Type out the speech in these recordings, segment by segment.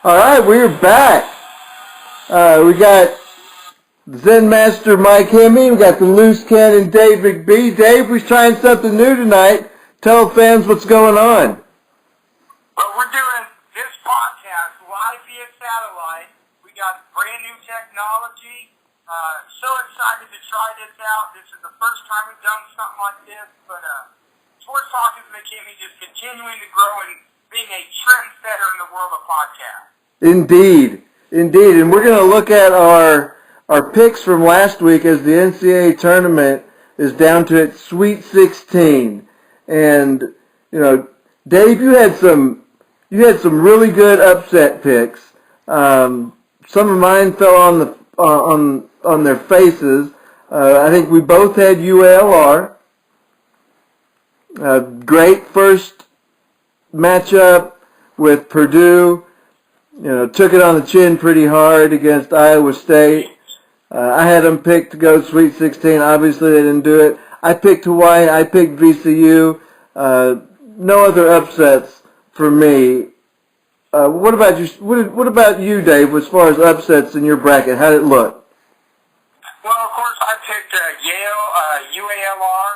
All right, we're back. We got Zen Master Mike Hemme. We got the Loose Cannon Dave McBee. Dave, we're trying something new tonight. Tell fans what's going on. Well, we're doing this podcast live via satellite. We got brand new technology. So excited to try this out. This is the first time we've done something like this, but Sports Talk with McKinney just continuing to grow and being a trendsetter in the world of podcasts. Indeed. And we're going to look at our picks from last week as the NCAA tournament is down to its Sweet 16. And, you know, Dave, you had some really good upset picks. Some of mine fell on their faces. I think we both had UALR. Great first matchup with Purdue. You know, took it on the chin pretty hard against Iowa State. I had them picked to go Sweet 16. Obviously, they didn't do it. I picked Hawaii. I picked VCU. No other upsets for me. What about you? What about you, Dave? As far as upsets in your bracket, how did it look? Well, of course, I picked Yale, UALR,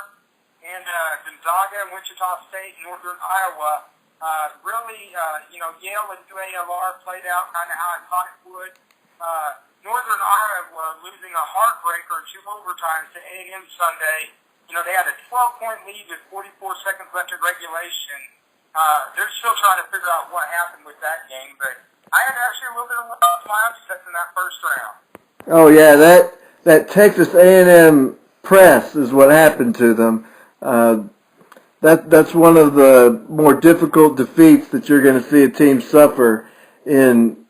and Gonzaga, and Wichita State, Northern Iowa. Yale and UALR played out kind of how I thought it would. Northern Iowa losing a heartbreaker in 2 overtimes to A&M Sunday. You know, they had a 12-point lead with 44 seconds left in regulation. They're still trying to figure out what happened with that game, but I had actually a little bit of luck with my upsets in that first round. Oh, yeah, that Texas A&M press is what happened to them. That's one of the more difficult defeats that you're going to see a team suffer in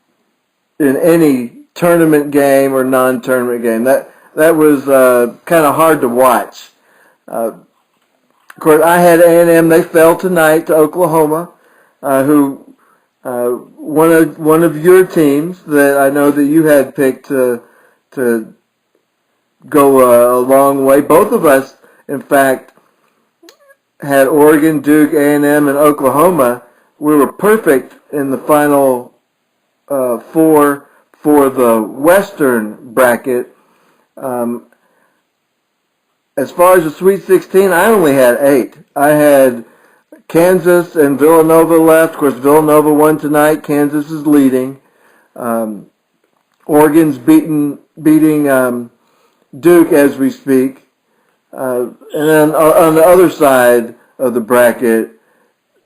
any tournament game or non-tournament game. That was kind of hard to watch. Of course, I had A&M. They fell tonight to Oklahoma, who one of your teams that I know that you had picked to go a long way. Both of us, in fact, had Oregon, Duke, A&M, and Oklahoma. We were perfect in the final four for the Western bracket. As far as the Sweet 16, I only had 8. I had Kansas and Villanova left. Of course, Villanova won tonight. Kansas is leading. Oregon's beating Duke as we speak. And then on the other side of the bracket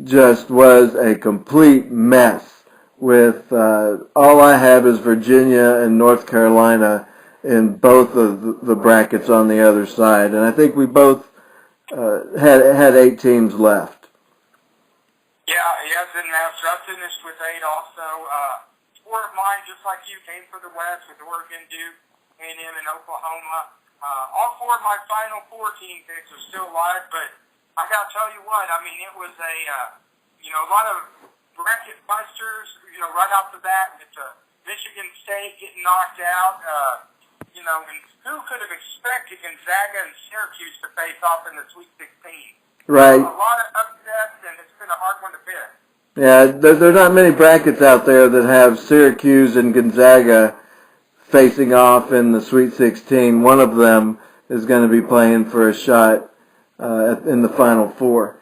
just was a complete mess with all I have is Virginia and North Carolina in both of the brackets on the other side. And I think we both had 8 teams left. Yeah, didn't have. So I finished with 8 also. 4 of mine, just like you, came for the West with Oregon, Duke, A&M, and Oklahoma. All 4 of my final 4 team picks are still live, but I got to tell you what, I mean, it was a lot of bracket busters, right off the bat with Michigan State getting knocked out. And who could have expected Gonzaga and Syracuse to face off in the Sweet 16? Right. A lot of upsets, and it's been a hard one to pick. Yeah, there are not many brackets out there that have Syracuse and Gonzaga facing off in the Sweet 16. One of them is going to be playing for a shot in the Final Four.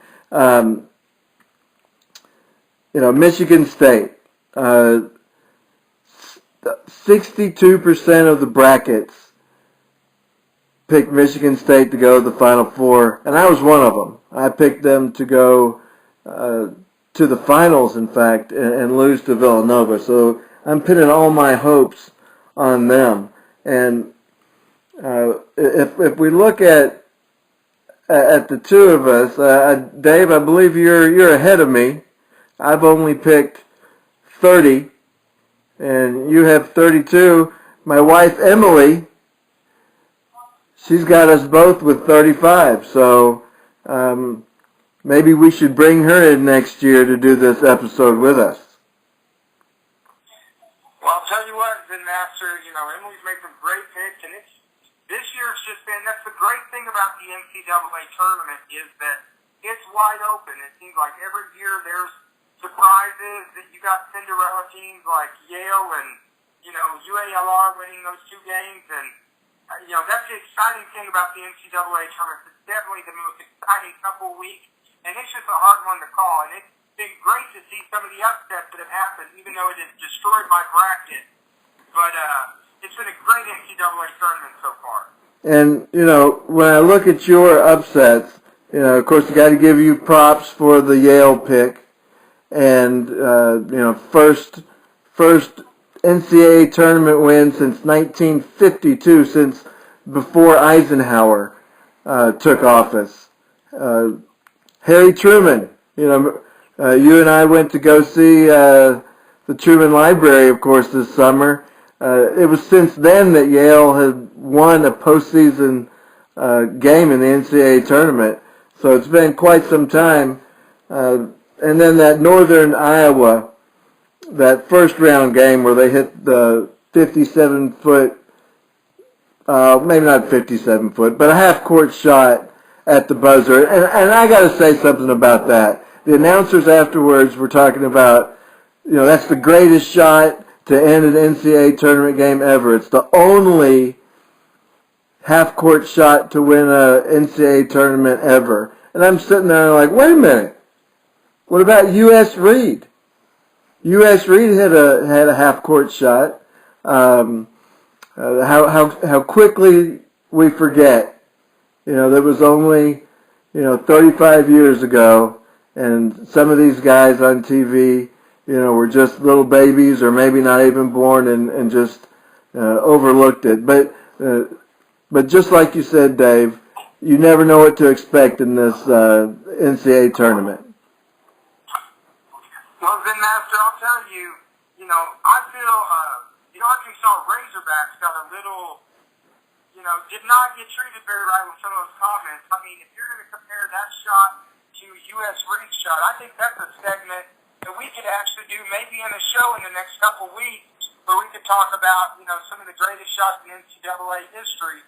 Michigan State, 62% of the brackets picked Michigan State to go to the Final Four, and I was one of them. I picked them to go to the finals, in fact, and lose to Villanova. So I'm pinning all my hopes on them. And if we look at the two of us, Dave, I believe you're ahead of me. I've only picked 30, and you have 32. My wife Emily, she's got us both with 35. So maybe we should bring her in next year to do this episode with us. Well, I'll tell you what, then after, Emily's made some great picks, and this year's just been, that's the great thing about the NCAA tournament is that it's wide open. It seems like every year there's surprises. That you got Cinderella teams like Yale and, UALR winning those 2 games. And, that's the exciting thing about the NCAA tournament. It's definitely the most exciting couple of weeks. And it's just a hard one to call. And it's been great to see some of the upsets that have happened, even though it has destroyed my bracket. But it's been a great NCAA tournament so far. And, when I look at your upsets, of course, you got to give you props for the Yale pick. And, first NCAA tournament win since 1952, since before Eisenhower took office. Harry Truman, you and I went to go see the Truman Library, of course, this summer. It was since then that Yale had won a postseason game in the NCAA tournament. So it's been quite some time. And then that Northern Iowa, that first round game where they hit the 57-foot, maybe not 57-foot, but a half-court shot at the buzzer. And I got to say something about that. The announcers afterwards were talking about, that's the greatest shot to end an NCAA tournament game ever. It's the only half-court shot to win a NCAA tournament ever. And I'm sitting there like, wait a minute. What about U.S. Reed? U.S. Reed had a half-court shot. How quickly we forget. That was only, 35 years ago, and some of these guys on TV, were just little babies or maybe not even born and just overlooked it. But just like you said, Dave, you never know what to expect in this NCAA tournament. Well, then, Master, I'll tell you, I feel the Arkansas Razorbacks got a little, did not get treated very right with some of those comments. I mean, if you're going to compare that shot to U.S. Reed's shot, I think that's a segment that we could actually do maybe in a show in the next couple weeks where we could talk about, some of the greatest shots in NCAA history.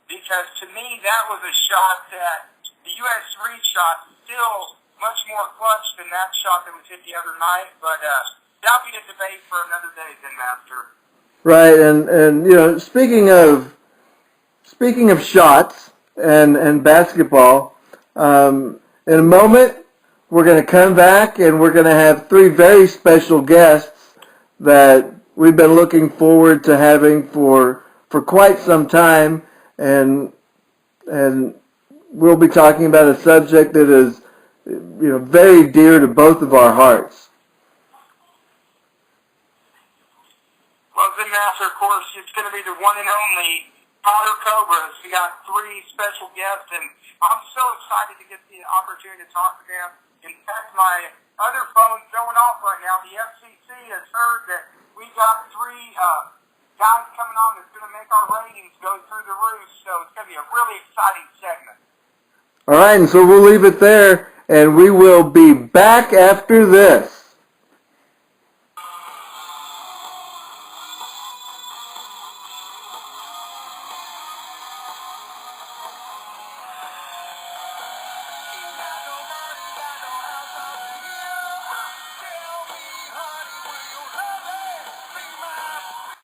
Because to me, that was a shot that the U.S. Reed shot still much more clutch than that shot that was hit the other night. But that'll be a debate for another day, then, Master. Right, and speaking of shots and basketball, in a moment we're going to come back and we're going to have 3 very special guests that we've been looking forward to having for quite some time, and we'll be talking about a subject that is very dear to both of our hearts. Well, then, Master, of course, it's going to be the one and only Potter Cobras. We got 3 special guests, and I'm so excited to get the opportunity to talk to them. In fact, my other phone's going off right now. The FCC has heard that we got 3 guys coming on that's going to make our ratings go through the roof, so it's going to be a really exciting segment. All right, and so we'll leave it there, and we will be back after this.